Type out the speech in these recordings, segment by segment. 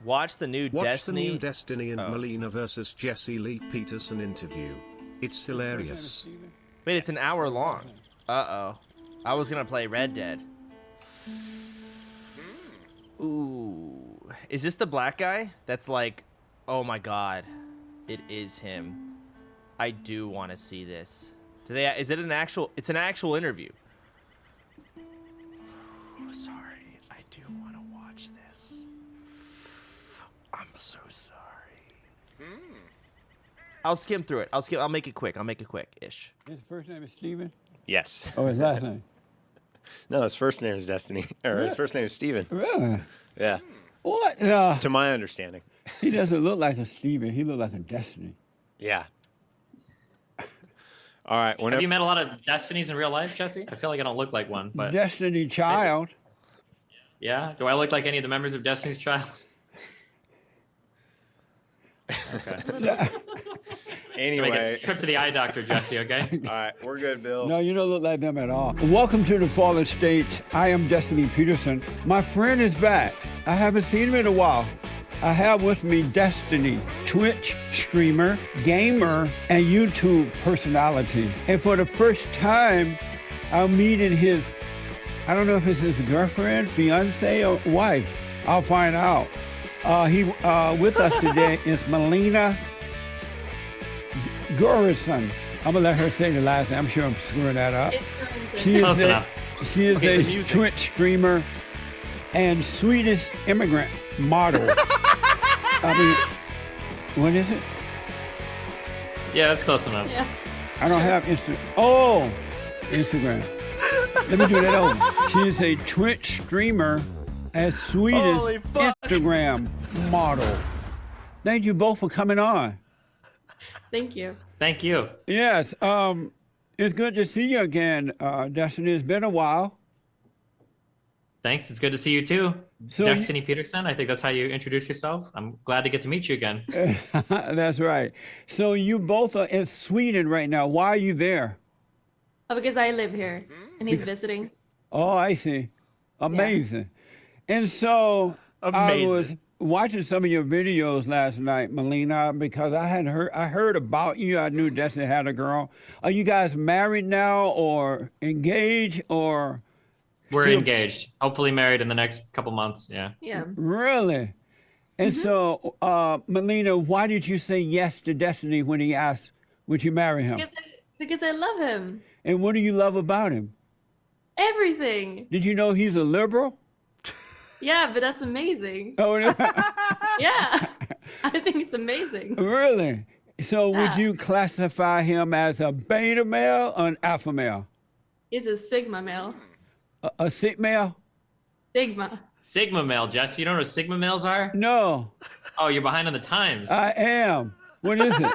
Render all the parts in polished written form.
Watch the new Destiny. The new Destiny and Melina versus Jesse Lee Peterson interview. It's hilarious. Wait, it's an hour long. Uh-oh. I was gonna play Red Dead. Ooh. Is this the black guy? That's like, oh my god. It is him. I do want to see this. Is it an actual, it's an actual interview. Sorry, I do want to watch this. I'm so sorry. I'll skim through it. I'll make it quick. I'll make it quick-ish. His first name is Steven? Yes. Oh, his last name? No, his first name is Destiny. Or his first name is Steven. Really? Yeah. What? To my understanding. He doesn't look like a Steven. He looks like a Destiny. Yeah. All right. Have you met a lot of Destinies in real life, Jesse? I feel like I don't look like one, but Destiny Child. Yeah. Do I look like any of the members of Destiny's Child? Okay. Anyway. Make a trip to the eye doctor, Jesse, okay? All right. We're good, Bill. No, you don't look like them at all. Welcome to the Fallen States. I am Lee Peterson. My friend is back. I haven't seen him in a while. I have with me Destiny, Twitch streamer, gamer, and YouTube personality. And for the first time, I'm meeting his, I don't know if it's his girlfriend, fiance, or wife. I'll find out. With us today is Melina Gorison. I'm gonna let her say the last name. I'm sure I'm screwing that up. She is a Twitch streamer and Swedish immigrant model. I mean, what is it? Yeah, that's close enough. Yeah. I don't have Instagram. Oh, Instagram. Let me do that over. She is a Twitch streamer and Swedish Instagram model. Thank you both for coming on. Thank you. Thank you. Yes, it's good to see you again, Destiny. It's been a while. Thanks. It's good to see you too. So Destiny Peterson. I think that's how you introduce yourself. I'm glad to get to meet you again. That's right. So you both are in Sweden right now. Why are you there? Oh, because I live here and he's visiting. Oh, I see. Amazing. Yeah. And so I was watching some of your videos last night, Melina, because I heard about you. I knew Destiny had a girl. Are you guys married now or engaged or? We're engaged. Hopefully married in the next couple months. Yeah. Yeah. Really? And so, Melina, why did you say yes to Destiny when he asked, would you marry him? Because I love him. And what do you love about him? Everything. Did you know he's a liberal? Yeah, but that's amazing. Oh, no. Yeah. I think it's amazing. Really? So would you classify him as a beta male or an alpha male? He's a Sigma male. A Sigma male? Sigma. Sigma male, Jess. You don't know what Sigma males are? No. Oh, you're behind on the times. I am. What is it?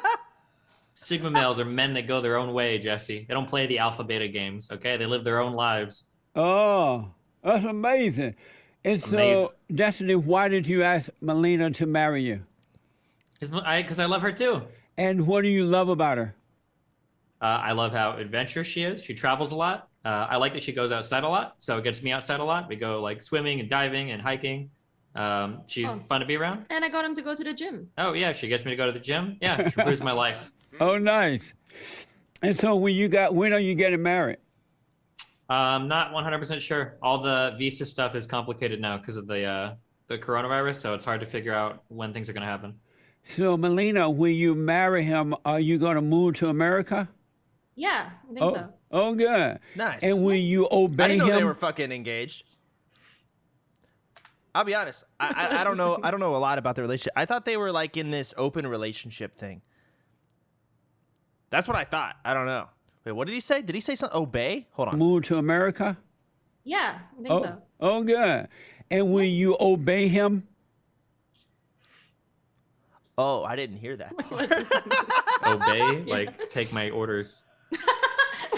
Sigma males are men that go their own way, Jesse. They don't play the alpha beta games, okay? They live their own lives. Oh, that's amazing. And so, Destiny, why did you ask Melina to marry you? Because I love her too. And what do you love about her? I love how adventurous she is. She travels a lot. I like that she goes outside a lot, so it gets me outside a lot. We go like swimming and diving and hiking. She's fun to be around. And I got him to go to the gym. Oh yeah, she gets me to go to the gym. Yeah, she improves my life. Oh, nice. And so when are you getting married? Not 100% sure. All the visa stuff is complicated now because of the coronavirus, so it's hard to figure out when things are going to happen. So Melina, when you marry him, are you going to move to America? Yeah, I think so. Oh, good. Nice. And will you obey him? I didn't know they were fucking engaged. I'll be honest. I don't know. I don't know a lot about the relationship. I thought they were like in this open relationship thing. That's what I thought. I don't know. Wait, what did he say? Did he say something? Obey? Hold on. Move to America? Yeah, I think so. Oh, good. And will you obey him? Oh, I didn't hear that. Obey? Like, take my orders.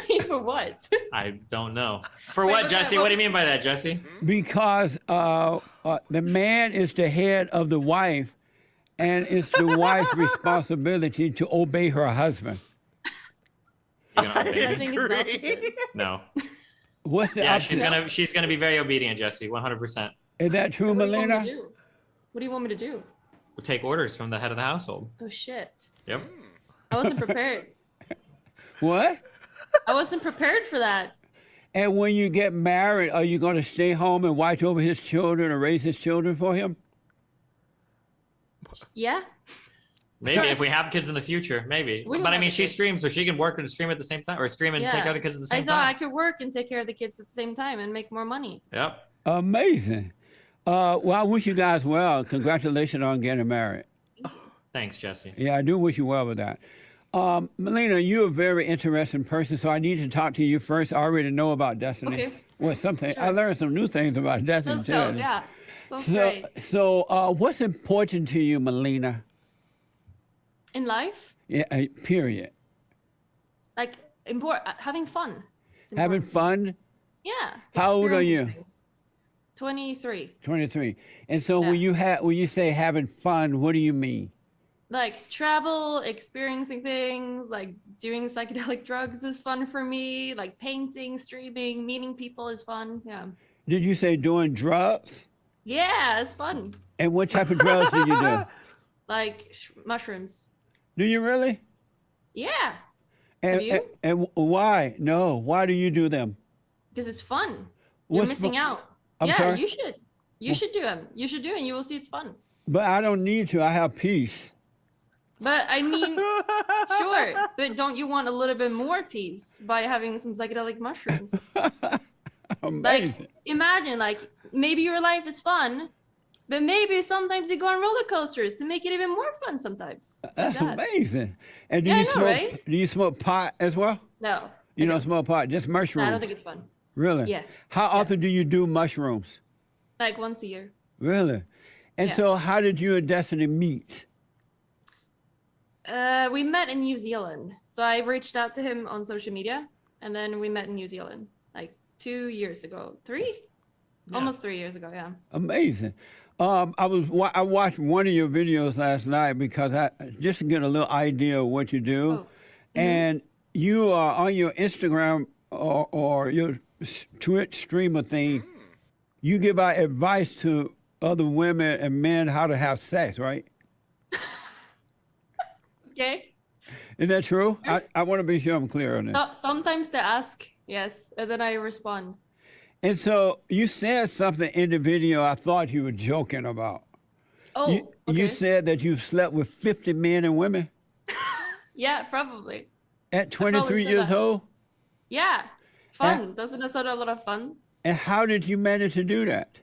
Wait, for what? I don't know. For what, Jesse? What do you mean by that, Jesse? Because the man is the head of the wife, and it's the wife's responsibility to obey her husband. You gonna obey I me? think it's the opposite. No. What's the Yeah, opposite? she's gonna be very obedient, Jesse. 100%. Is that true, What do you want me Melina? to do? What do you want me to do? We'll take orders from the head of the household. Oh shit. Yep. I wasn't prepared. What? I wasn't prepared for that. And when you get married, are you going to stay home and watch over his children or raise his children for him? Yeah. Maybe if we have kids in the future, maybe. We don't But I have mean, a she kid. streams, so she can work and stream at the same time, or stream and take care of the kids at the I same thought I time. could work and take care of the kids at the same time and make more money. Yep. Amazing. Well, I wish you guys well. Congratulations on getting married. Thanks, Jesse. Yeah, I do wish you well with that. Melina, you're a very interesting person, so I need to talk to you first. I already know about Destiny. Okay. Well, something I Sure. learned some new things about Destiny Let's too. go. Yeah. Sounds great. So, what's important to you, Melina? In life, Yeah, period. like having fun. It's Having important. fun. Yeah. How old are experiencing you? things. 23. 23. And so Yeah. when you say having fun, what do you mean? Like travel, experiencing things, like doing psychedelic drugs is fun for me. Like painting, streaming, meeting people is fun. Yeah. Did you say doing drugs? Yeah, it's fun. And what type of drugs do you do? Like mushrooms. Do you really? Yeah. And, you? and why? No. Why do you do them? Because it's fun. You're What's missing fu- out. I'm yeah, sorry? you should. You should do them. You should do it and you will see it's fun. But I don't need to. I have peace. But I mean, sure. But don't you want a little bit more peace by having some psychedelic mushrooms? Amazing. Like, imagine, like, maybe your life is fun, but maybe sometimes you go on roller coasters to make it even more fun sometimes. It's like That's that. amazing. And do Yeah, you I know, smoke? right? Do you smoke pot as well? No. You I don't smoke pot, just No, mushrooms. I don't think it's fun. Really? Yeah. How often do you do mushrooms? Like once a year. Really? And Yeah. so, how did you and Destiny meet? We met in New Zealand. So I reached out to him on social media, and then we met in New Zealand like 2 years ago. 3? Almost 3 years ago, yeah. Amazing. I watched one of your videos last night because I just to get a little idea of what you do, Oh. and you are on your Instagram or your Twitch streamer thing. You give out advice to other women and men how to have sex, right? Okay. Is that true? I want to be sure I'm clear on this. So, sometimes they ask, yes, and then I respond. And so you said something in the video I thought you were joking about. Oh, You okay. said that you've slept with 50 men and women Yeah, probably. at probably 23 said years that. old? Yeah. Fun. Doesn't that sound a lot of fun? And how did you manage to do that?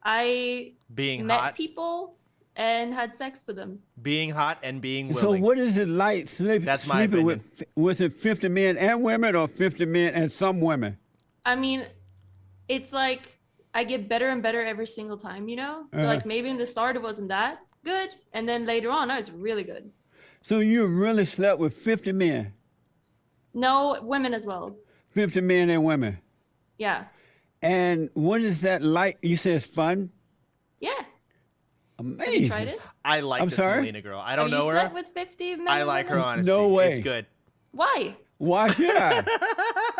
I Being met hot, people and had sex with them. being hot, and being So willing. what is it like That's my sleeping with, was it 50 men and women or 50 men and some women? I mean, it's like I get better and better every single time, you know? So like maybe in the start it wasn't that good, and then later on, it's really good. So you really slept with 50 men, No, women as well. 50 men and women. Yeah. And what is that like? You said it's fun? Yeah. Amazing. Have you tried it? I like I'm this sorry? Melina girl. I don't Have know you her. slept with 50 men I and like her women? honesty. No way. It's good. Why? Why should I?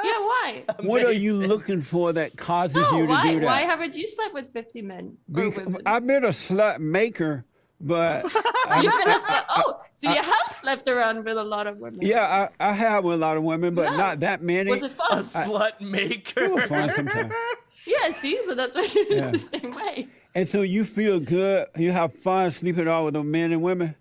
Yeah, why? What are you Amazing. looking for that causes No, you to why? do that? Why haven't you slept with 50 men or women? I've been a slut maker, but You've been a slut. Oh, so you have slept around with a lot of women. yeah, I have with a lot of women, but Yeah. not that many. Was it A fun? slut It maker. was fun sometimes. Yeah, see, so that's why you do Yeah. it the same way. And so you feel good, you have fun sleeping all with the men and women?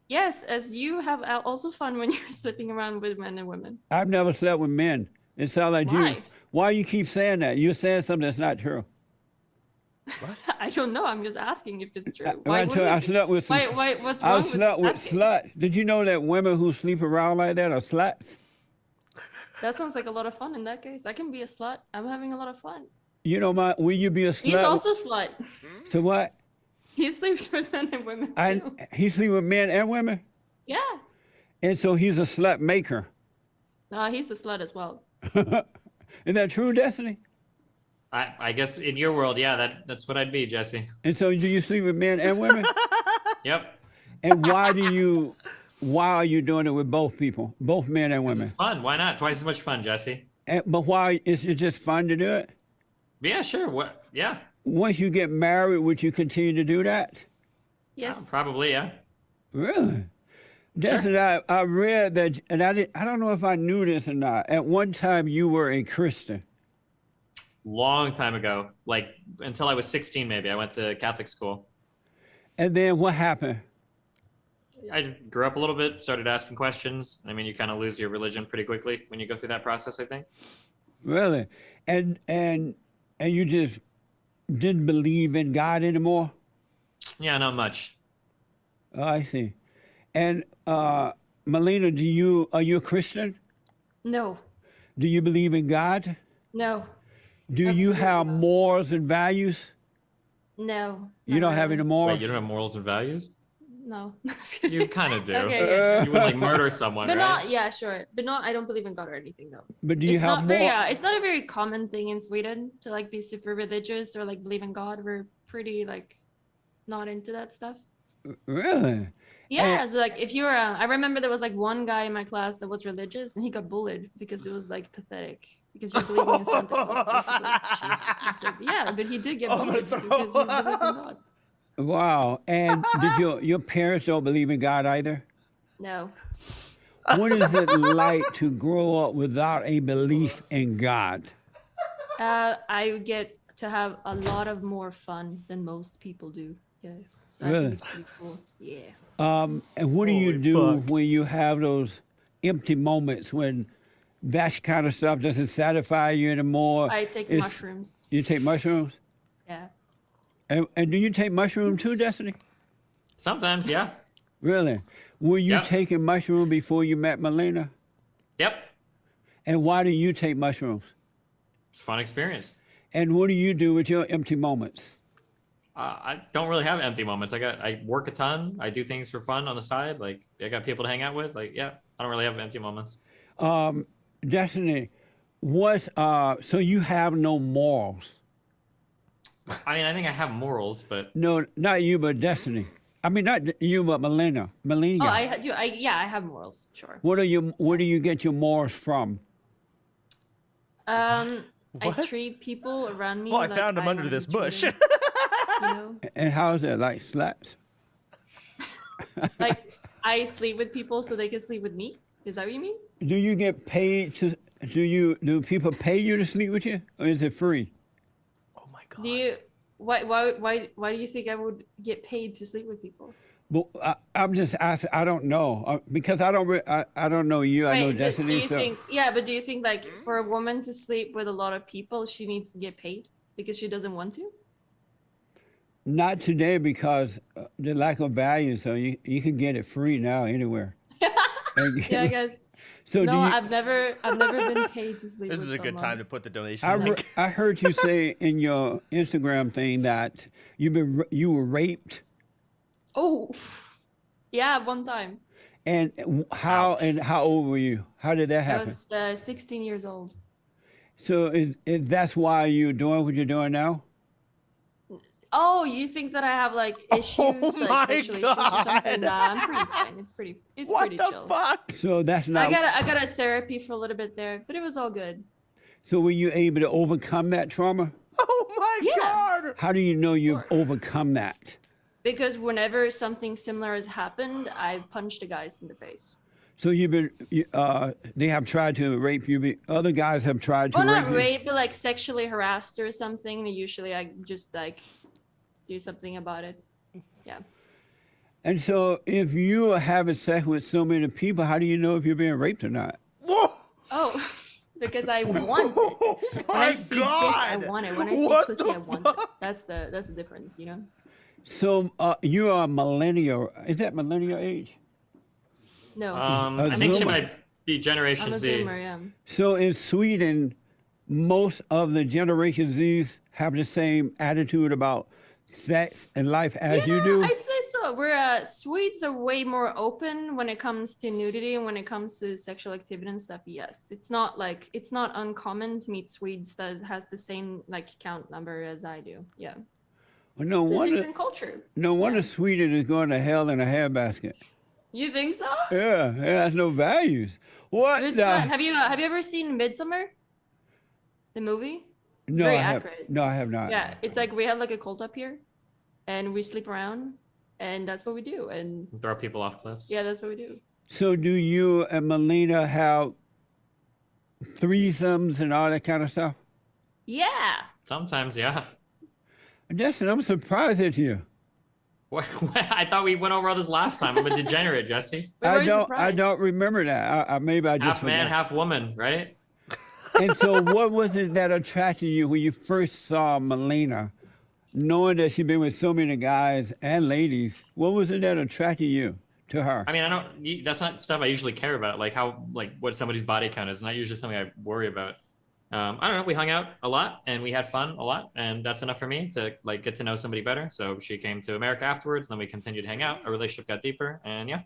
Yes, as you have also fun when you're sleeping around with men and women. I've never slept with men. It sounds like you. Why? Why you keep saying that? You're saying something that's not true. I don't know. I'm just asking if it's true. I Why told you, I wouldn't it? slept with some. Why? What's wrong I with slept with asking? slut. Did you know that women who sleep around like that are sluts? That sounds like a lot of fun in that case. I can be a slut. I'm having a lot of fun. You know, will you be a slut? He's also a slut. So what? He sleeps with men and women. And too. he sleep with men and women, Yeah. and so he's a slut maker. No, he's a slut as well. Is that true, Destiny? I guess in your world, yeah, that's what I'd be, Jesse. And so do you sleep with men and women? Yep. And why are you doing it with both people, both men and women? Fun. Why not? Twice as much fun, Jesse. But why is it just fun to do it? Yeah, sure. What? Yeah. once you get married, would you continue to do that? Yes. Probably, yeah. Really? Destiny, I read that, and I don't know if I knew this or not. At one time, you were a Christian. Long time ago, like until I was 16, maybe. I went to Catholic school. And then what happened? I grew up a little bit, started asking questions. I mean, you kind of lose your religion pretty quickly when you go through that process, I think. Really? And you just didn't believe in God anymore? Yeah, not much. Oh, I see. And Melina, are you a Christian? No. Do you believe in God? No. Do you have morals and values? No. You don't have any morals? Wait, you don't have morals and values? No. You kind of do. Okay, yeah, sure. You would like murder someone, But right? not, yeah, sure. But not, I don't believe in God or anything, though. But do you It's have not very, more? it's not a very common thing in Sweden to like be super religious or like believe in God. We're pretty like not into that stuff. Really? Yeah, so like if you were, I remember there was like one guy in my class that was religious and he got bullied because it was like pathetic because you're believing in Santa Claus, basically. So, yeah, but he did get bullied because he believed in God. Wow. And did your parents don't believe in God either? No. What is it like to grow up without a belief in God? I get to have a lot of more fun than most people do. Yeah. So I Really? think it's pretty cool. Yeah. And what do you Holy do fuck. when you have those empty moments when that kind of stuff doesn't satisfy you anymore? I take It's- mushrooms. You take mushrooms? Yeah. And do you take mushrooms too, Destiny? Sometimes, yeah. Really? Were you Yep. taking mushrooms before you met Melina? Yep. And why do you take mushrooms? It's a fun experience. And what do you do with your empty moments? I don't really have empty moments. I work a ton. I do things for fun on the side. Like I got people to hang out with. Like, yeah, I don't really have empty moments. Destiny, so you have no morals? I mean, I think I have morals, but No, not you, but Destiny. I mean, not you, but Melina. Melina. Oh, I have morals, sure. Where do you get your morals from? I What? treat people around me. Well, I like found him under wanna this be bush. treated, you know, And how is that? Like slaps? like I sleep with people so they can sleep with me. Is that what you mean? Do you get paid to? Do people pay you to sleep with you, or is it free? Oh my god. Do you? Why do you think I would get paid to sleep with people? But I'm just asking. I don't know because I don't know you. I know Wait, but do Destiny. you So think? Yeah, but do you think like for a woman to sleep with a lot of people, she needs to get paid because she doesn't want to? not today because the lack of value. So you can get it free now anywhere. And- Yeah, I guess. So No, do you, I've never been paid to sleep. This with is a good someone. time to put the donation I, link. I heard you say in your Instagram thing that you were raped, Oh, yeah, one time. and how Ouch. and how old were you? How did that I happen? was 16 years old. So is that's why you're doing what you're doing now? Oh, you think that I have like issues, my like sexual issues or God. something? Nah, I'm pretty fine. It's What pretty the chill. fuck? So that's not. I got a therapy for a little bit there, but it was all good. So were you able to overcome that trauma? Oh my Yeah. god. How do you know you've Sure. overcome that? Because whenever something similar has happened, I punched the guys in the face. So they have tried to rape you. Other guys have tried to Well, rape not you. rape, but like sexually harassed or something. Usually I just like do something about it. Yeah. And so if you are having sex with so many people, how do you know if you're being raped or not? Whoa. Oh, because I want it. Oh When my I see dick, I god. want it. When I see What pussy, the I want it. That's the difference, you know? So you are a millennial. Is that millennial age? No, I think she Zoomer. might be Generation I'm a Z. Zoomer, yeah. So in Sweden, most of the Generation Zs have the same attitude about sex and life as you do. I'd say so. Swedes are way more open when it comes to nudity and when it comes to sexual activity and stuff. Yes, it's not uncommon to meet Swedes that has the same like count number as I do. Yeah, Well, no it's a wonder, different culture. no wonder Sweden is going to hell in a handbasket. You think so? Yeah, it has no values. What It's the? fun. Have you ever seen Midsummer? The movie? It's No, very I have. accurate. No, I have not. Yeah, it's like we have like a cult up here, and we sleep around, and that's what we do. And Throw people off cliffs. yeah, that's what we do. So do you and Melina have threesomes and all that kind of stuff? Yeah. Sometimes, yeah. Justin, I'm surprised at you. I thought we went over all this last time. I'm a degenerate, Jesse. We're I very don't. I surprised. don't remember that. Maybe I just Half man, forgot. half woman, right? And so, what was it that attracted you when you first saw Melina, knowing that she'd been with so many guys and ladies? What was it that attracted you to her? I mean, I don't. That's not stuff I usually care about. Like what somebody's body count is not usually something I worry about. I don't know. We hung out a lot and we had fun a lot, and that's enough for me to like get to know somebody better. So she came to America afterwards, and then we continued to hang out. Our relationship got deeper, and yeah.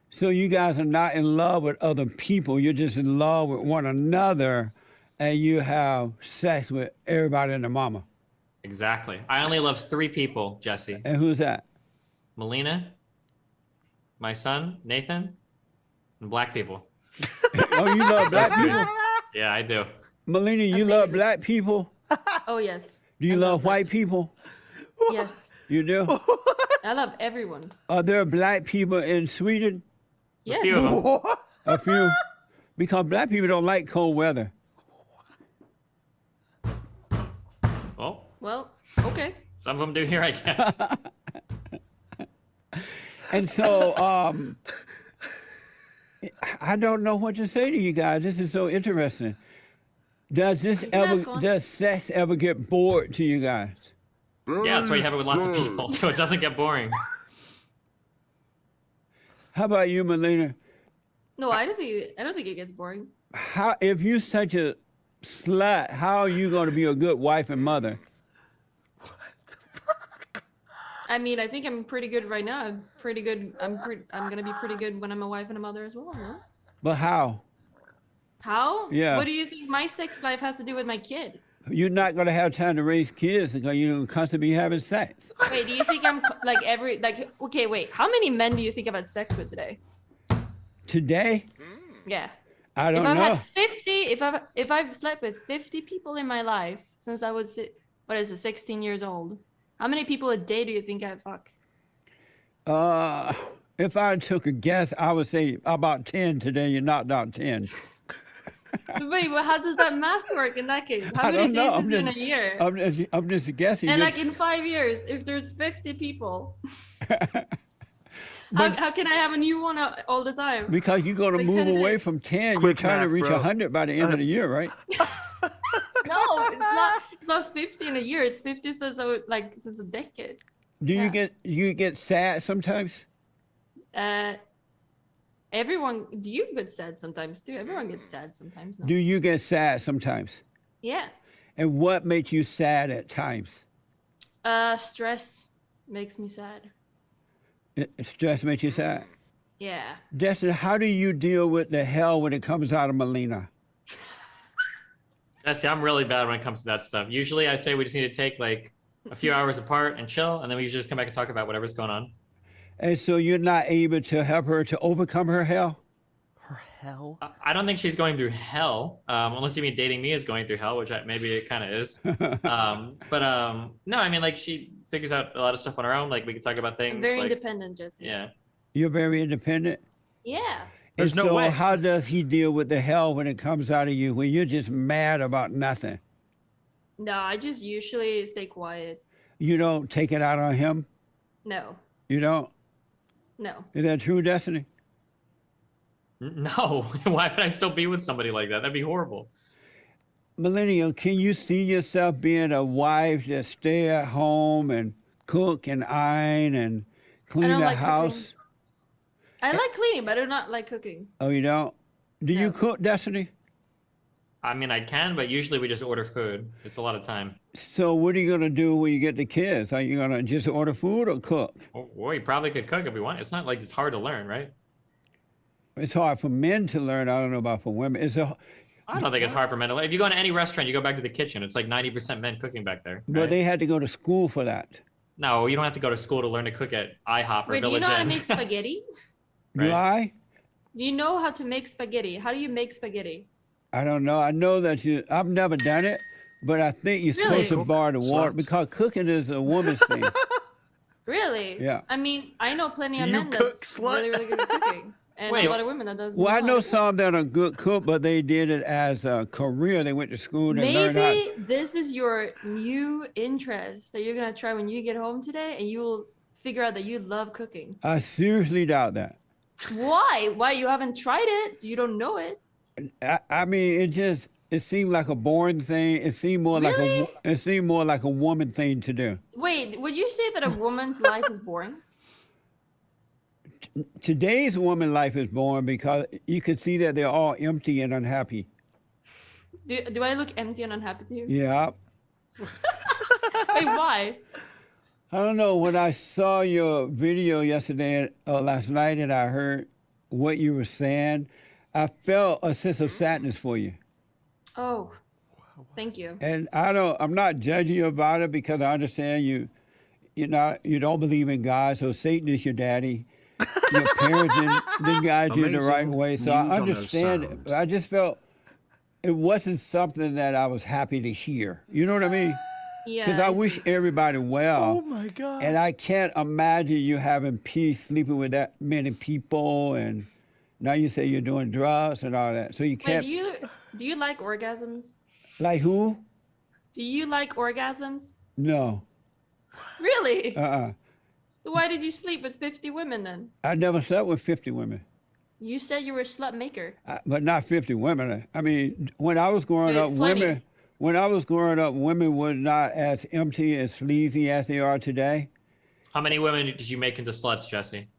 So you guys are not in love with other people. You're just in love with one another, and you have sex with everybody and their mama. Exactly. I only love 3 people, Jesse. And who's that? Melina, my son, Nathan, and black people. Oh, you love black people? Yeah, I do. Melina, you love black people? Oh yes. Do you I love that. white people? Yes. You do? I love everyone. Are there black people in Sweden? Yes. A few of them. A few? Because black people don't like cold weather. Well, Well, okay. some of them do here, I guess. And so, I don't know what to say to you guys. This is so interesting. Does this You can ask ever, one. does sex ever get bored to you guys? Yeah, that's why you have it with lots of people, so it doesn't get boring. How about you, Melina? No, I don't think it gets boring. How, if you're such a slut, how are you going to be a good wife and mother? I mean, I think I'm pretty good right now. I'm pretty good. I'm gonna be pretty good when I'm a wife and a mother as well. No? But how? How? Yeah. What do you think my sex life has to do with my kid? You're not going to have time to raise kids because you're going to constantly be having sex. Wait, do you think I'm okay, wait. How many men do you think I've had sex with today? Today? Yeah. I If don't I've know. had 50, if I've slept with 50 people in my life since I was 16 years old, how many people a day do you think I fuck? If I took a guess, I would say about 10 today. You knocked out 10. Wait, well, how does that math work in that case? How I many don't know. days is in a year? I'm just guessing. And Just- like in 5 years, if there's 50 people, But- how can I have a new one all the time? because you're going to Like move 10 a day. away from 10. Quick You're trying to math, reach bro. 100 by the end of the year, right? No, it's not. It's not 50 in a year. It's 50 since a decade. Do Yeah. you get sad sometimes? Everyone. Do you get sad sometimes too? Everyone gets sad sometimes. No? Do you get sad sometimes? Yeah. And what makes you sad at times? Stress makes me sad. Stress makes you sad. Yeah. Destin, how do you deal with the hell when it comes out of Melina? Jesse, I'm really bad when it comes to that stuff. Usually I say we just need to take like a few hours apart and chill, and then we usually just come back and talk about whatever's going on. And so you're not able to help her to overcome her hell? Her hell? I don't think she's going through hell, unless you mean dating me is going through hell, which maybe it kind of is. No, I mean, like she figures out a lot of stuff on her own. Like we can talk about things. I'm very like, independent, Jesse. Yeah. You're very independent? Yeah. There's And no so way. how does he deal with the hell when it comes out of you, when you're just mad about nothing? No, I just usually stay quiet. You don't take it out on him? No. You don't? No. Is that true, Destiny? No. Why would I still be with somebody like that? That'd be horrible. Millennial, can you see yourself being a wife that stay at home and cook and iron and clean don't the like house? I like cleaning, but I do not like cooking. Oh, you don't? Do you No. cook, Destiny? I mean, I can, but usually we just order food. It's a lot of time. So what are you going to do when you get the kids? Are you going to just order food or cook? Or we probably could cook if we want. It's not like it's hard to learn, right? It's hard for men to learn. I don't know about for women. I don't think it's hard for men to learn. If you go into any restaurant, you go back to the kitchen. It's like 90% men cooking back there. But right? they had to go to school for that. No, you don't have to go to school to learn to cook at IHOP or Wait, do you Village know how to Inn. make spaghetti? Do I? Do you know how to make spaghetti? How do you make spaghetti? I don't know. I know that I've never done it, but I think you're Really? supposed to borrow the water Sluts. because cooking is a woman's thing. Really? Yeah. I mean, I know plenty Do of you men cook, that's slut? really, really good at cooking. And Wait. a lot of women that doesn't Well, I know how to some that are good cook, but they did it as a career. They went to school and learned how. Maybe this is your new interest that you're gonna try when you get home today, and you will figure out that you love cooking. I seriously doubt that. Why? Why you haven't tried it, so you don't know it? I mean, it seemed like a boring thing. It seemed more Really? like a woman thing to do. Wait, would you say that a woman's life is boring? Today's woman life is boring because you can see that they're all empty and unhappy. Do I look empty and unhappy to you? Yeah. Wait, why? I don't know. When I saw your video yesterday, last night, and I heard what you were saying, I felt a sense of sadness for you. Oh, thank you. And I'm not judging you about it because I understand you don't believe in God, so Satan is your daddy. Your parents didn't guide you in the right Amazing way, so new I Dono understand it. sound. But I just felt it wasn't something that I was happy to hear. You know what I mean? Yeah. Because I wish see. everybody well. Oh my God. And I can't imagine you having peace sleeping with that many people, and now you say you're doing drugs and all that. So you Wait, can't. do you like orgasms? Like who? Do you like orgasms? No. Really? Uh-uh. So why did you sleep with 50 women then? I never slept with 50 women, You said you were a slut maker. but not 50 women. I mean, when I was growing up, Plenty. women were not as empty and sleazy as they are today. How many women did you make into sluts, Jesse?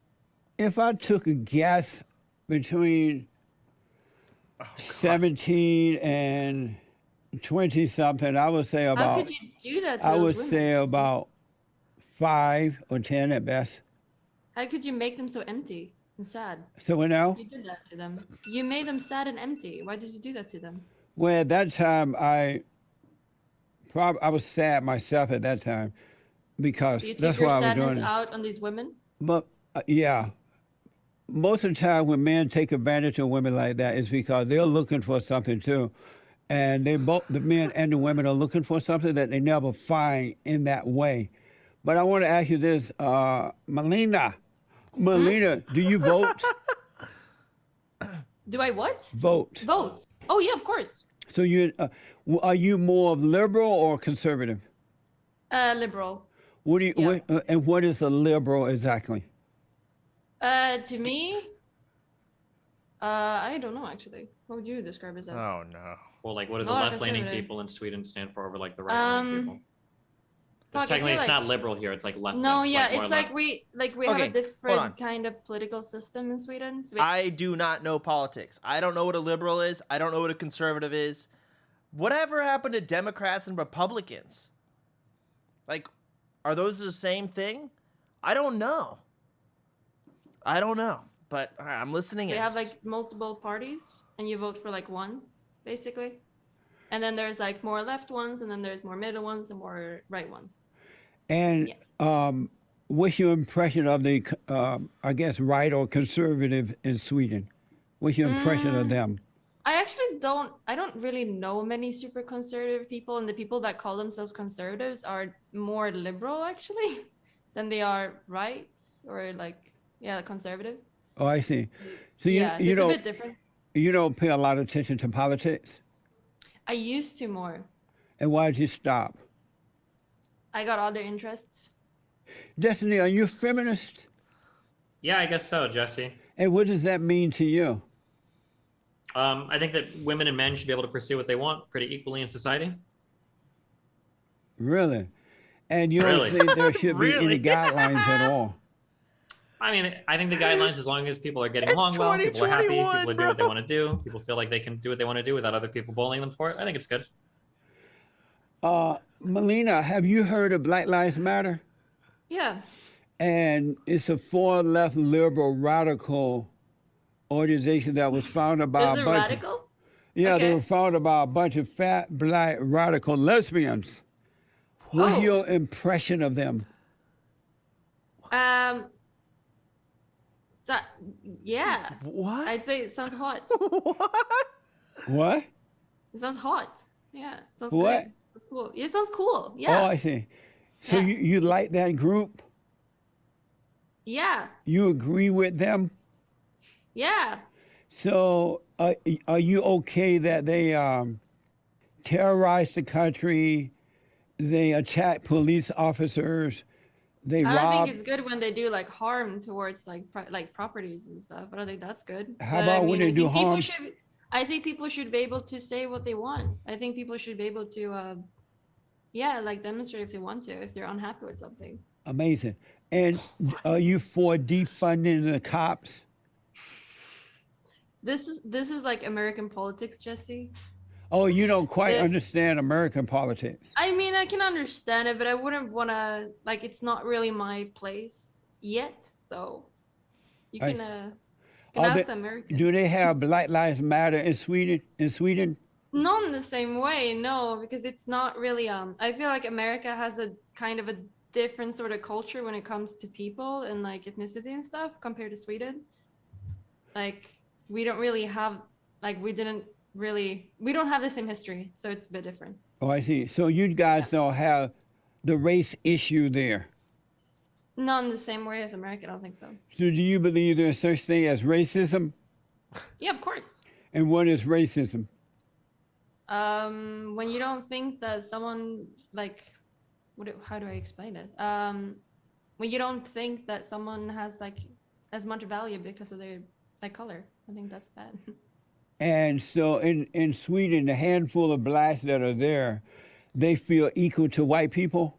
If I took a guess between 17 and 20 something, I would say How about. could you do that to I those would women? say about 5 or 10 at best. How could you make them so empty and sad? So now, You did that to them. You made them sad and empty. Why did you do that to them? well, at that time, I was sad myself at that time because So you took that's your why I was sadness doing it. out on these women? But yeah, most of the time when men take advantage of women like that is because they're looking for something too. And the men and the women are looking for something that they never find in that way. But I want to ask you this, Melina, do you vote? Do I what? Vote. Vote. Oh yeah, of course. So are you more of liberal or conservative? Liberal. What do you Yeah. and what is a liberal exactly? To me, I don't know actually. What would you describe as? Oh no. Well, like, what do the Not left-leaning conservative. people in Sweden stand for over, like, the right-leaning people? Because Fuck, I technically, feel it's like- not liberal here. It's like leftist. No, yeah, more it's left. like we have Okay, a hold on. different kind of political system in Sweden. So I do not know politics. I don't know what a liberal is. I don't know what a conservative is. Whatever happened to Democrats and Republicans? Like, are those the same thing? I don't know. But all right, I'm listening we in. have like multiple parties, and you vote for like one, basically. And then there's like more left ones, and then there's more middle ones, and more right ones. And what's your impression of the, I guess, right or conservative in Sweden? What's your impression of them? I actually don't really know many super conservative people, and the people that call themselves conservatives are more liberal actually than they are right or like conservative. Oh, I see. So So you it's a don't bit different. you don't pay a lot of attention to politics. I used to more. And why did you stop? I got other interests. Destiny, are you a feminist? Yeah, I guess so, Jesse. And what does that mean to you? I think that women and men should be able to pursue what they want pretty equally in society. Really? And you Really? don't think there should be Really? any guidelines at all? I mean, I think the guidelines, as long as people are getting along well, people are happy, 2021, people are doing what they bro. want to do, people feel like they can do what they want to do without other people bullying them for it. I think it's good. Melina, have you heard of Black Lives Matter? Yeah. And it's a far left liberal radical organization that was founded by Is a it bunch radical? they Okay. were founded by a bunch of fat black radical lesbians. What's Oh. your impression of them? So, yeah. What? I'd say it sounds hot. What? What? It sounds hot. Yeah. It sounds What? great. Sounds cool. It sounds cool. Oh, Yeah. I see. So Yeah. you like that group? Yeah. You agree with them? Yeah. So are you okay that they terrorize the country, they attack police officers, they I don't rob? think it's good when they do like harm towards like like properties and stuff. I don't think that's good. How But, about when they I do think people harm? I think people should be able to say what they want. I think people should be able to, yeah, like demonstrate if they want to, if they're unhappy with something. Amazing. And are you for defunding the cops? This is like American politics, Jesse. Oh, you don't quite Yeah. understand American politics. I mean, I can understand it, but I wouldn't want to, like, it's not really my place yet. So you I- can Are ask they- the Americans. Do they have Black Lives Matter in Sweden? In Sweden? Not in the same way, no, because it's not really, I feel like America has a kind of a different sort of culture when it comes to people and like ethnicity and stuff compared to Sweden. Like, we don't really have, like, we don't have the same history, so it's a bit different. Oh, I see. So you guys don't have the race issue there. Not in the same way as America, I don't think so. So do you believe there's such thing as racism? Yeah, of course. And what is racism? When you don't think that someone, like, how do I explain it? When you don't think that someone has like as much value because of their like color, I think that's bad. And so in Sweden, the handful of blacks that are there, they feel equal to white people?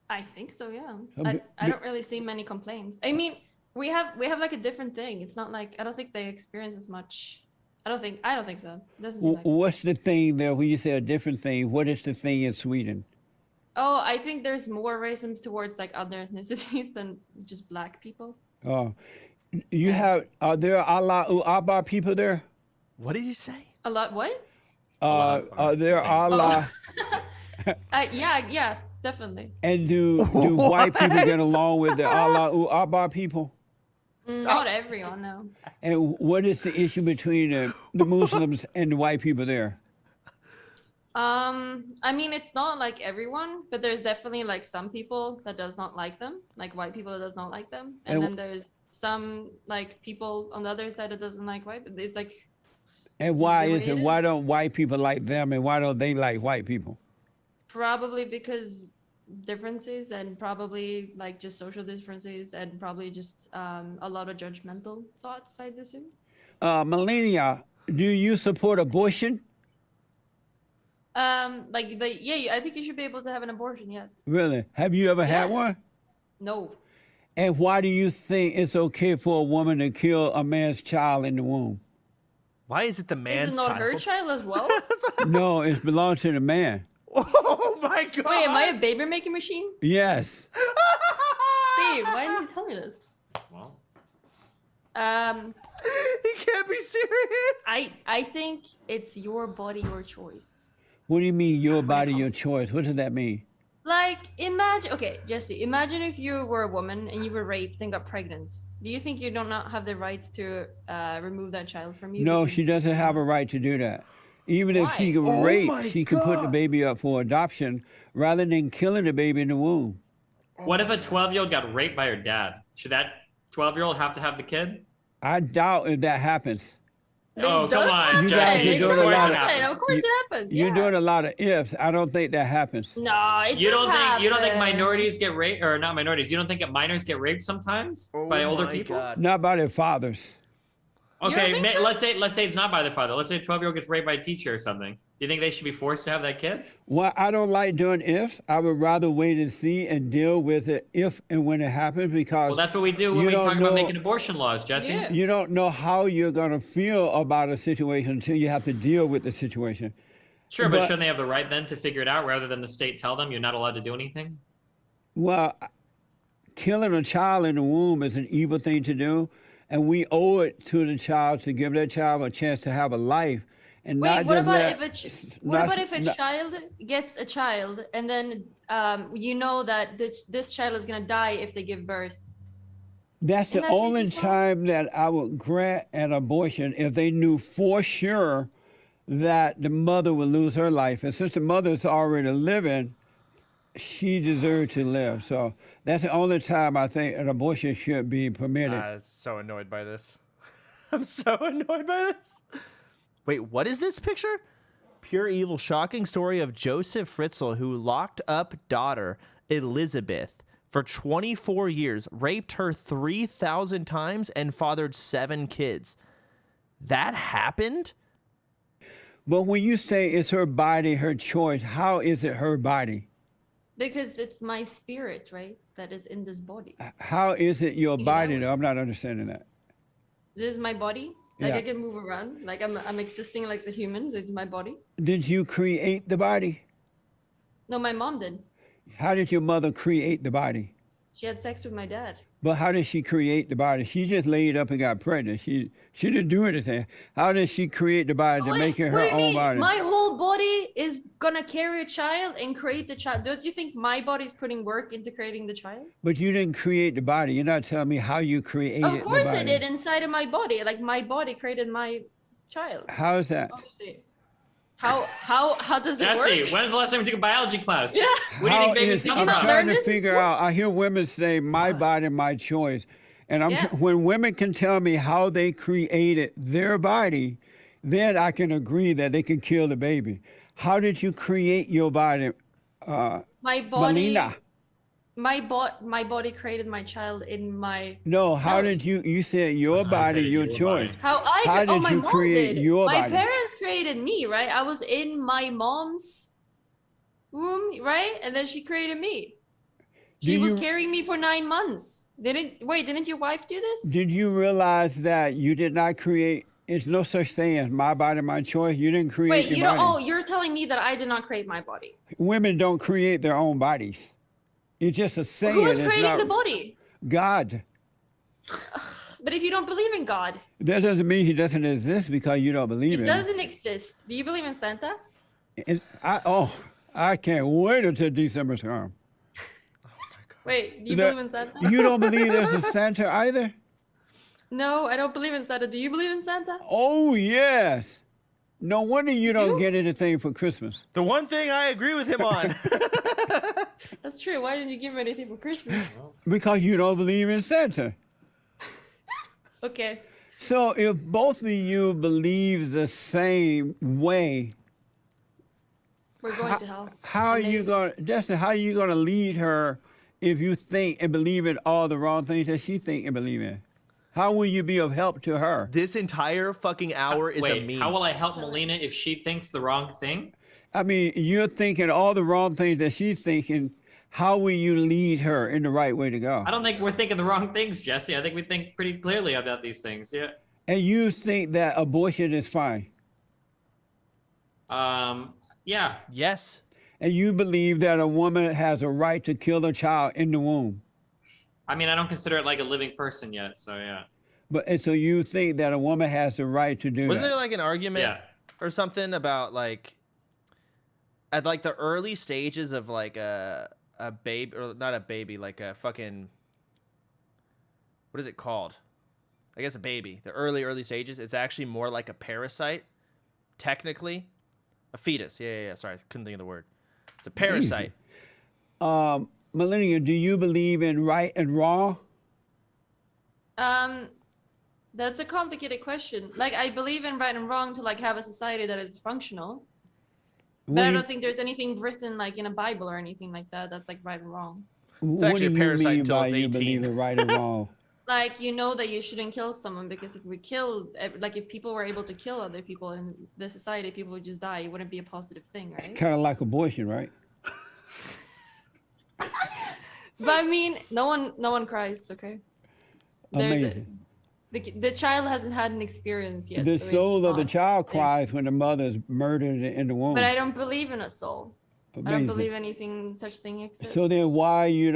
I think so, yeah. Um, I don't really see many complaints. I mean, we have like a different thing. It's not like, I don't think they experience as much. I don't think so. Doesn't seem like. What's the thing there when you say a different thing? What is the thing in Sweden? Oh, I think there's more racism towards like other ethnicities than just black people. Are there Allah people there? What did you say? A lot, what? Are there Same. Allah? Yeah, definitely. And do white people get along with the Allah people? Not everyone, no. And what is the issue between the Muslims and the white people there? I mean, it's not like everyone, but there's definitely like some people that does not like them, like white people that does not like them, and then there's some like people on the other side that doesn't like white. But it's like. And why is it? Why don't white people like them, and why don't they like white people? Probably because differences, and probably like just social differences, and probably just a lot of judgmental thoughts, I'd assume. Melania, do you support abortion? Yeah, I think you should be able to have an abortion. Yes. Really? Have you ever had Yeah. one? No. And why do you think it's okay for a woman to kill a man's child in the womb? Why is it the man's Is it not child? her child as well? No, it belongs to the man. Oh my god! Wait, am I a baby making machine? Yes. Steve, why didn't you tell me this? Well, He can't be serious. I think it's your body, your choice. What do you mean your body, your choice? What does that mean? Like, imagine, okay, Jesse, imagine if you were a woman and you were raped and got pregnant. Do you think you do not have the rights to remove that child from you? No, because- she doesn't have a right to do that. Even if she Why? could Oh rape, my she could put the God. baby up for adoption rather than killing the baby in the womb. what if a 12-year-old got raped by her dad? Should that 12-year-old have to have the kid? I doubt if that happens. It Oh, come does on, happen. You guys are It doing a does lot of- happen. Of course it happens. You're yeah. doing a lot of ifs. I don't think that happens. No, it You does don't think happen. minorities get raped, or not minorities? You don't think that minors get raped sometimes Oh by older people? Not by their fathers. You don't Okay, think so? let's say it's not by their father. Let's say a 12-year-old gets raped by a teacher or something. Do you think they should be forced to have that kid? Well, I don't like doing ifs. I would rather wait and see and deal with it if and when it happens because Well, that's what we do when You we don't talk about know- making abortion laws, Jesse. Yeah. you don't know how you're going to feel about a situation until you have to deal with the situation. Sure, but But- shouldn't they have the right then to figure it out rather than the state tell them you're not allowed to do anything? Well, killing a child in the womb is an evil thing to do, and we owe it to the child to give that child a chance to have a life. And Wait, not what just about let- if a not- child gets a child and then you know that this child is gonna die if they give birth? That's In the that case only as well? time that I would grant an abortion if they knew for sure that the mother would lose her life. And since the mother's already living, she deserved to live. So that's the only time I think an abortion should be permitted. I'm so annoyed by this. I'm so annoyed by this. Wait, what is this picture? Pure evil, shocking story of Joseph Fritzl, who locked up daughter Elizabeth for 24 years, raped her 3,000 times, and fathered 7 kids. That happened? But when you say it's her body, her choice, how is it her body? Because it's my spirit, right? That is in this body. How is it your body, way. though? I'm not understanding that. This is my body. Like Yeah. I can move around. Like I'm existing like a human. So it's my body. Did you create the body? No, my mom did. How did your mother create the body? She had sex with my dad. But how did she create the body? She just laid up and got pregnant. She didn't do anything. How did she create the body to make it what her do you own mean? body? My whole body is gonna carry a child and create the child. Don't you think my body's putting work into creating the child? But you didn't create the body. You're not telling me how you created the body. Of course I did inside of my body. Like my body created my child. How is that? Obviously. How does it Jesse, work? when's the last time you took a biology class? Yeah. Where do you How think babies is- come I'm not from? learn trying to this in figure school? out. I hear women say, "My body, my choice," and Yeah. when women can tell me how they created their body, then I can agree that they can kill the baby. How did you create your body, My body. Melina? My body created my child in my. No, how belly. did you said your How body, did your your choice. body? How I How could, oh, did my you mom create did. your My body? parents created me, right? I was in my mom's womb, right? And then she created me. She Do was you- carrying me for 9 months. Didn't your wife do this? Did you realize that you did not create? It's no such thing as my body, my choice. You didn't create Wait, your you don't. body. Oh, you're telling me that I did not create my body. Women don't create their own bodies. It's just a saying. Who is it's creating not the body? God. But if you don't believe in God, That doesn't mean he doesn't exist because you don't believe it in him. doesn't exist. Do you believe in Santa? I can't wait until December's come. Wait, do you That- believe in Santa? You don't believe there's a Santa either? No, I don't believe in Santa. Do you believe in Santa? Oh, yes. No wonder you don't You? get anything for Christmas. The one thing I agree with him on. That's true. Why didn't you give me anything for Christmas? Because you don't believe in Santa. Okay. So if both of you believe the same way, We're going to hell. how are you Amazing. going to, Justin, how are you going to lead her if you think and believe in all the wrong things that she think and believe in? How will you be of help to her? This entire fucking hour is Wait, a meme. how will I help Melina if she thinks the wrong thing? I mean, you're thinking all the wrong things that she's thinking. How will you lead her in the right way to go? I don't think we're thinking the wrong things, Jesse. I think we think pretty clearly about these things. Yeah. And you think that abortion is fine. Yeah. Yes. And you believe that a woman has a right to kill a child in the womb. I mean, I don't consider it like a living person yet, so yeah. And so you think that a woman has the right to do Wasn't that. there like an argument Yeah. or something about like at like the early stages of like a baby, or not a baby, like a fucking, what is it called? I guess a baby. The early stages, it's actually more like a parasite, technically. A fetus. Yeah. Sorry, I couldn't think of the word. It's a parasite. Millennium, do you believe in right and wrong? That's a complicated question. Like, I believe in right and wrong to like have a society that is functional. But What I do don't think there's anything written like in a Bible or anything like that that's like right and wrong. What actually do a you parasite mean until by it's you 18. believe in right and wrong? Like, you know that you shouldn't kill someone because if we kill, like if people were able to kill other people in the society, people would just die. It wouldn't be a positive thing, right? Kind of like abortion, right? But I mean, no one cries, okay? Amazing. The child hasn't had an experience yet. The so soul it's of the not- child cries when the mother is murdered in the womb. But I don't believe in a soul. I don't Amazing. believe anything such thing exists. So then why you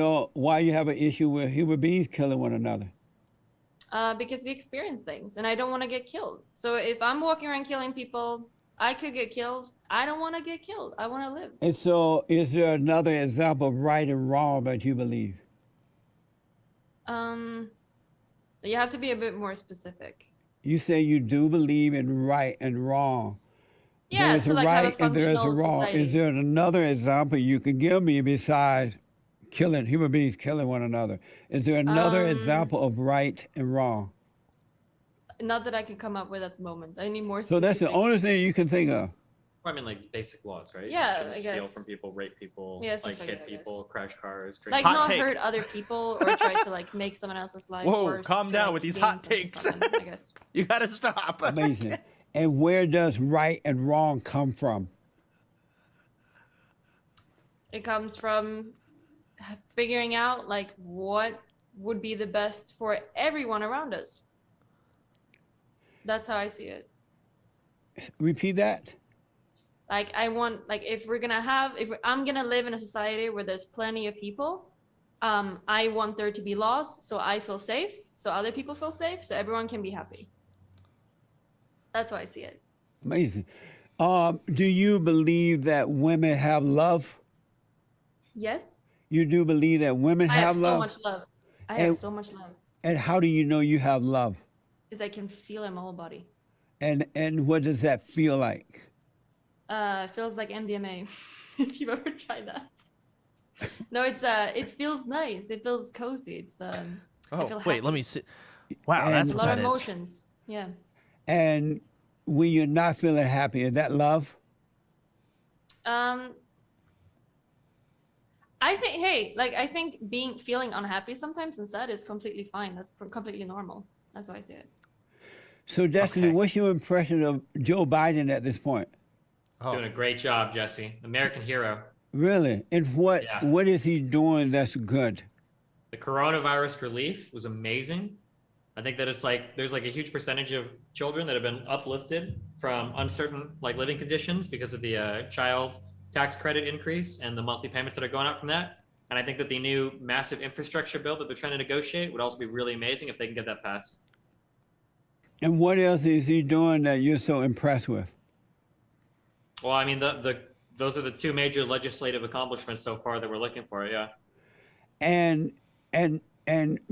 have an issue with human beings killing one another? Because we experience things and I don't want to get killed. So if I'm walking around killing people, I could get killed. I don't want to get killed. I want to live. And so is there another example of right and wrong that you believe? So you have to be a bit more specific. You say you do believe in right and wrong. Yeah, there's to a like have a right and there's a functional wrong. society. Is there another example you can give me besides killing human beings killing one another? Is there another example of right and wrong? Not that I can come up with at the moment. I need more So specific. that's the only thing you can think of. Well, I mean, like basic laws, right? Yeah, You shouldn't I steal guess. from people, rape people, Yeah, stuff like like hit that, I guess. people, crash cars, drink. Like Hot not take. hurt other people or try to like make someone else's life Whoa, worse. calm to, down like, with these gain hot something takes. from them, I guess. You gotta stop. Amazing. And where does right and wrong come from? It comes from figuring out like what would be the best for everyone around us. That's how I see it. Repeat that. Like I want, like if I'm gonna live in a society where there's plenty of people, I want there to be laws so I feel safe, so other people feel safe, so everyone can be happy. That's how I see it. Amazing. Do you believe that women have love? Yes, You do believe that women I have have so love? much love. I And- have so much love And how do you know you have love? because I can feel it in my whole body. And what does that feel like? It feels like MDMA. If you've ever tried that. No, it feels nice. It feels cozy. It's I feel Oh, happy. wait, let me see. Wow, And- that's A what lot that of is. emotions. Yeah. And when you're not feeling happy, is that love? I think feeling unhappy sometimes and sad is completely fine. That's completely normal. That's why I say it. So, Destiny, Okay. what's your impression of Joe Biden at this point? Oh. Doing a great job, Jesse. American hero. Really? And what Yeah. what is he doing that's good? The coronavirus relief was amazing. I think that it's like there's like a huge percentage of children that have been uplifted from uncertain like living conditions because of the child tax credit increase and the monthly payments that are going out from that. And I think that the new massive infrastructure bill that they're trying to negotiate would also be really amazing if they can get that passed. And what else is he doing that you're so impressed with? Well, I mean, those are the two major legislative accomplishments so far that we're looking for. Yeah. And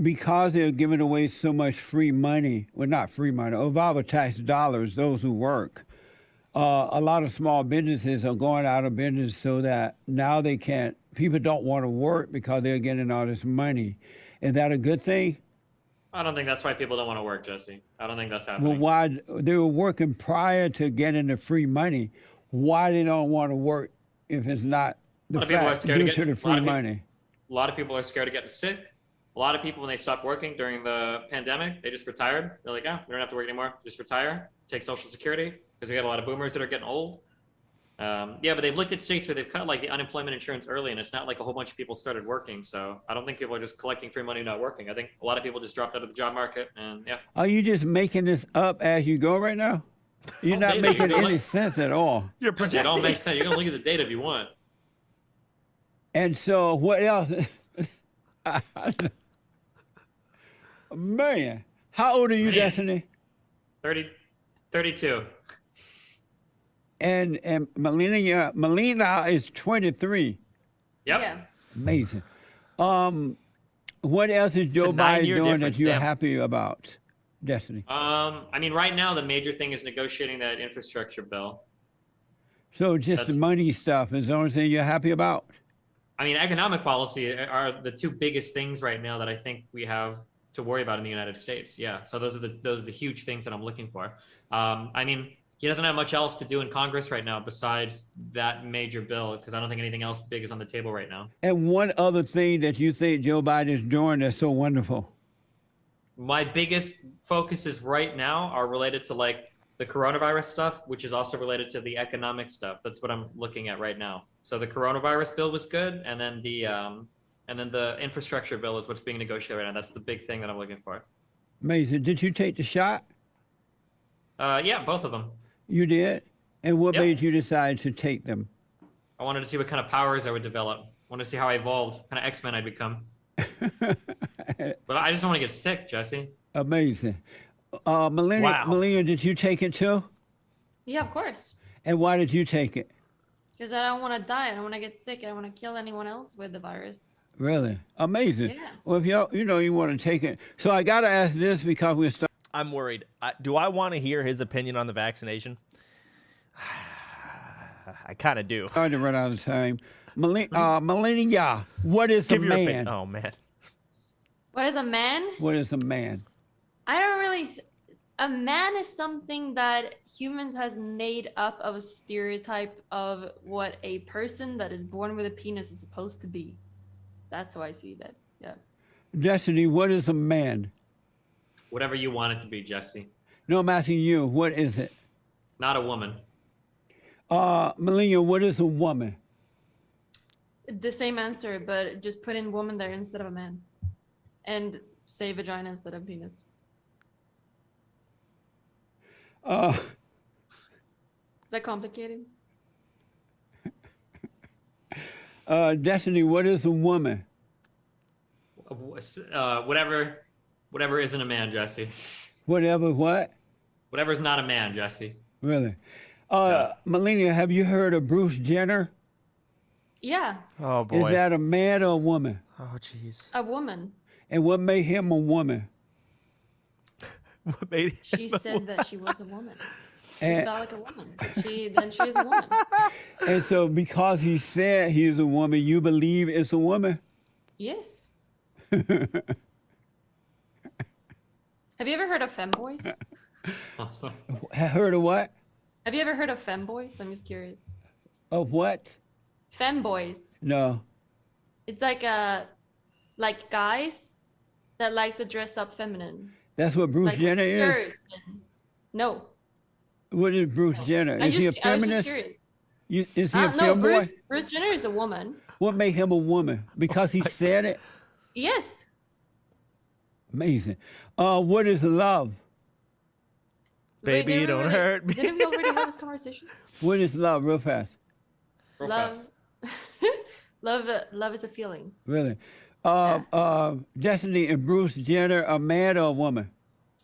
because they're giving away so much free money, well, not free money, of our tax dollars, those who work, a lot of small businesses are going out of business so that now they can't, people don't want to work because they're getting all this money. Is that a good thing? I don't think that's why people don't want to work, Jesse. I don't think that's Well, happening. why they were working prior to getting the free money? Why they don't want to work if it's not the lot of people are fact scared due to to get- the a lot free of people- money? A lot of people are scared of getting sick. A lot of people, when they stopped working during the pandemic, they just retired. They're like, we don't have to work anymore. Just retire, take Social Security, because we got a lot of boomers that are getting old. Yeah, but they've looked at states where they've cut like the unemployment insurance early, and it's not like a whole bunch of people started working. So I don't think people are just collecting free money, not working. I think a lot of people just dropped out of the job market, and yeah. Are you just making this up as you go right now? You're Oh, not baby, making you know any what? sense at all. You're It projecting. all makes sense. You can look at the data if you want. And so what else? Man, how old are you, Man. Destiny? 32. And Melina is 23. Yep. Yeah. Amazing. What else is Joe 9-year Biden doing that difference, you're damn. happy about, Destiny? I mean, right now the major thing is negotiating that infrastructure bill. So just the That's- money stuff is the only thing you're happy about? I mean, economic policy are the two biggest things right now that I think we have to worry about in the United States. Yeah. So those are the huge things that I'm looking for. I mean, he doesn't have much else to do in Congress right now besides that major bill, because I don't think anything else big is on the table right now. And one other thing that you think Joe Biden is doing that's so wonderful? My biggest focuses right now are related to like the coronavirus stuff, which is also related to the economic stuff. That's what I'm looking at right now. So the coronavirus bill was good, and then the infrastructure bill is what's being negotiated right now. That's the big thing that I'm looking for. Amazing. Did you take the shot? Yeah, both of them. You did? And what Yep. made you decide to take them? I wanted to see what kind of powers I would develop. I wanted to see how I evolved, what kind of X-Men I'd become. But I just don't want to get sick, Jesse. Amazing. Wow. Melina, did you take it too? Yeah, of course. And why did you take it? Because I don't want to die. I don't want to get sick. I don't want to kill anyone else with the virus. Really? Amazing. Yeah. Well, if you want to take it. So I got to ask this because we're starting. I'm worried. Do I want to hear his opinion on the vaccination? I kind of do. Hard to run out of time. Millennia, what is a Give your man? opinion. Oh man. What is a man? What is a man? I don't really. A man is something that humans has made up of a stereotype of what a person that is born with a penis is supposed to be. That's how I see that. Yeah. Destiny, what is a man? Whatever you want it to be, Jesse. No, I'm asking you, what is it? Not a woman. Millennia, what is a woman? The same answer, but just put in woman there instead of a man. And say vagina instead of penis. Is that complicated? Destiny, what is a woman? Whatever isn't a man, Jesse. Whatever what? Whatever's not a man, Jesse. Really? Yeah. Millennia, have you heard of Bruce Jenner? Yeah, Oh boy. Is that a man or a woman? Oh jeez. a woman. And what made him a woman? What made She said that she was a woman. She And- felt like a woman. She is a woman. And so because he said he's a woman, you believe it's a woman? Yes. Have you ever heard of femboys? Heard of what? Have you ever heard of femboys? I'm just curious. Of what? Femboys. No. It's like guys that likes to dress up feminine. That's what Bruce Like with Jenner is? skirts and- No. What is Bruce Jenner? Is he a I was just feminist? curious. Is he a No, film boy? Bruce Jenner is a woman. What made him a woman? Because he said it? Yes. Amazing. What is love? Wait, Baby, didn't we don't really- hurt me. Didn't we already have this conversation? What is love, real fast? Real Love. fast. Love is a feeling. Really? Destiny and Bruce Jenner, a man or a woman?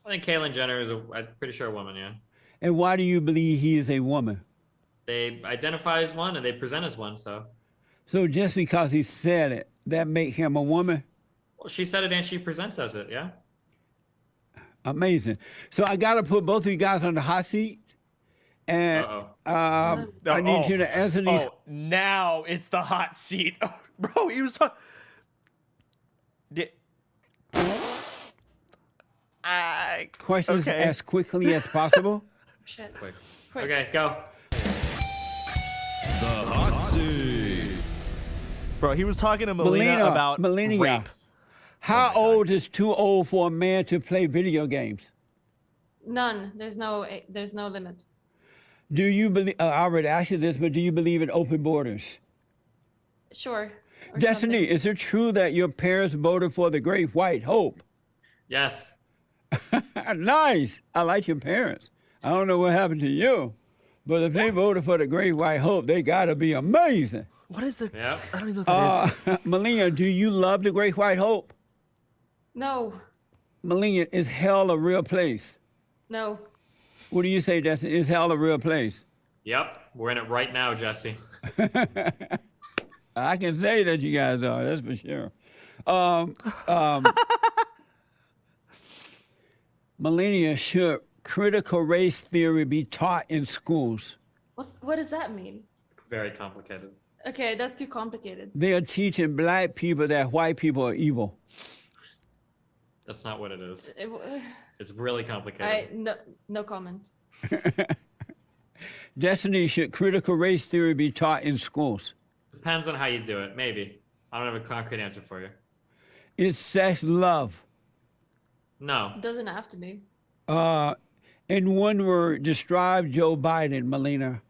I think Caitlyn Jenner is I'm pretty sure a woman, yeah. And why do you believe he is a woman? They identify as one and they present as one, so. So just because he said it, that make him a woman? Well, she said it and she presents as it, yeah? Amazing. So I got to put both of you guys on the hot seat. And Uh-oh. I need you to answer these. Oh, now it's the hot seat. Oh, bro, he was talking. Questions okay. as quickly as possible. Shit. Quick. Quick. Okay, go. The hot seat. Bro, he was talking to Melina about Melania, rape. how old is too old for a man to play video games? None. There's no limit. Do you believe? I already asked you this, but do you believe in open borders? Sure. Or Destiny, something. is it true that your parents voted for the Great White Hope? Yes. Nice. I like your parents. I don't know what happened to you, but if they voted for the Great White Hope, they got to be amazing. What is the? Yep. I don't even know what that is. Melina, do you love the Great White Hope? No. Melina, is hell a real place? No. What do you say, Destiny? Is hell a real place? Yep. We're in it right now, Jesse. I can say that you guys are, that's for sure. Melania, should critical race theory be taught in schools? What does that mean? Very complicated. Okay, that's too complicated. They are teaching black people that white people are evil. That's not what it is. It- It's really complicated. no comment. Destiny, should critical race theory be taught in schools? Depends on how you do it. Maybe. I don't have a concrete answer for you. Is sex love? No. It doesn't have to be. In one word, describe Joe Biden, Melina.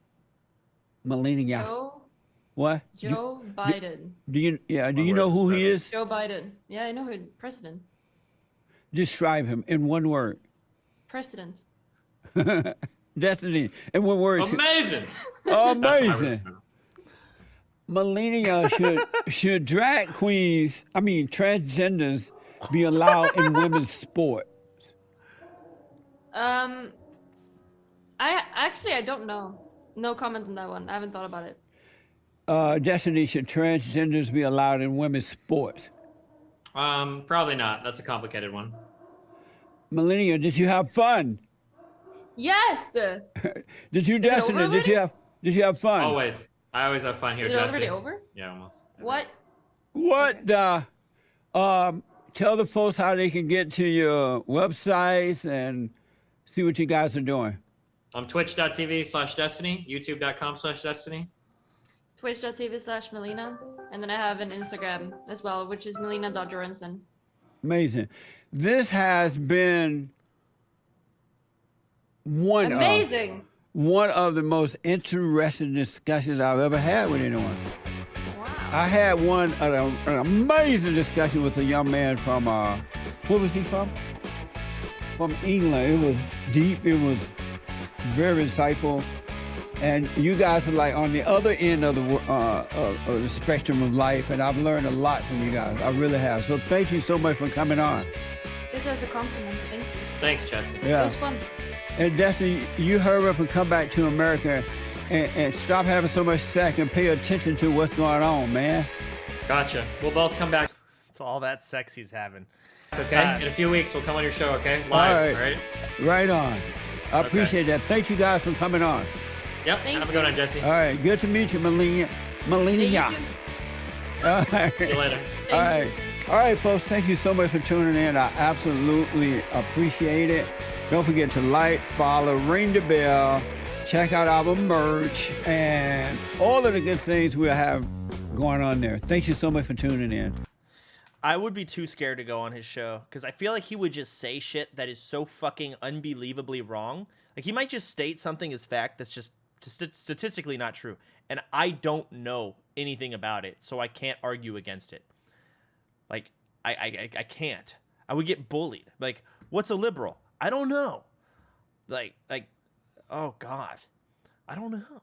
Melina. Joe What? Biden. Do you One know word, who he describe is? Joe Biden. Yeah, I know who. President. Describe him in one word. President. Destiny, in one word. Amazing. That's what I would Amazing. say. Melania, should drag queens, transgenders, be allowed in women's sport? I don't know. No comment on that one. I haven't thought about it. Destiny, should transgenders be allowed in women's sports? Probably not. That's a complicated one. Melania, did you have fun? Yes. Did you, Destiny? over Did you have fun? Always. I always have fun here, Is it Jesse. already over? Yeah, almost. What? What? Tell the folks how they can get to your websites and see what you guys are doing. Twitch.tv/Destiny, YouTube.com/Destiny. Twitch.tv/Melina. And then I have an Instagram as well, which is melina.jorensen. Amazing. This has been one of the most interesting discussions I've ever had with anyone. Wow. I had an amazing discussion with a young man from, where was he from? From England. It was deep. It was very insightful. And you guys are like on the other end of the spectrum of life, and I've learned a lot from you guys. I really have. So thank you so much for coming on. I think that's a compliment. Thank you. Thanks, Jesse. Yeah. It was fun. And Destiny, you hurry up and come back to America and stop having so much sex and pay attention to what's going on, man. Gotcha. We'll both come back. It's all that sex he's having. Okay? In a few weeks, we'll come on your show, okay? Live, all right. right? Right on. I appreciate that. Thank you guys for coming on. Yep. Thank Have a you. good one, Jesse. All right. Good to meet you, Melina. Yeah, you too. All right. See you later. All right. All right, folks. Thank you so much for tuning in. I absolutely appreciate it. Don't forget to like, follow, ring the bell, check out our merch, and all of the good things we'll have going on there. Thank you so much for tuning in. I would be too scared to go on his show because I feel like he would just say shit that is so fucking unbelievably wrong. Like, he might just state something as fact that's just statistically not true. And I don't know anything about it, so I can't argue against it. Like, I can't. I would get bullied. Like, what's a liberal? I don't know. Like, oh God. I don't know.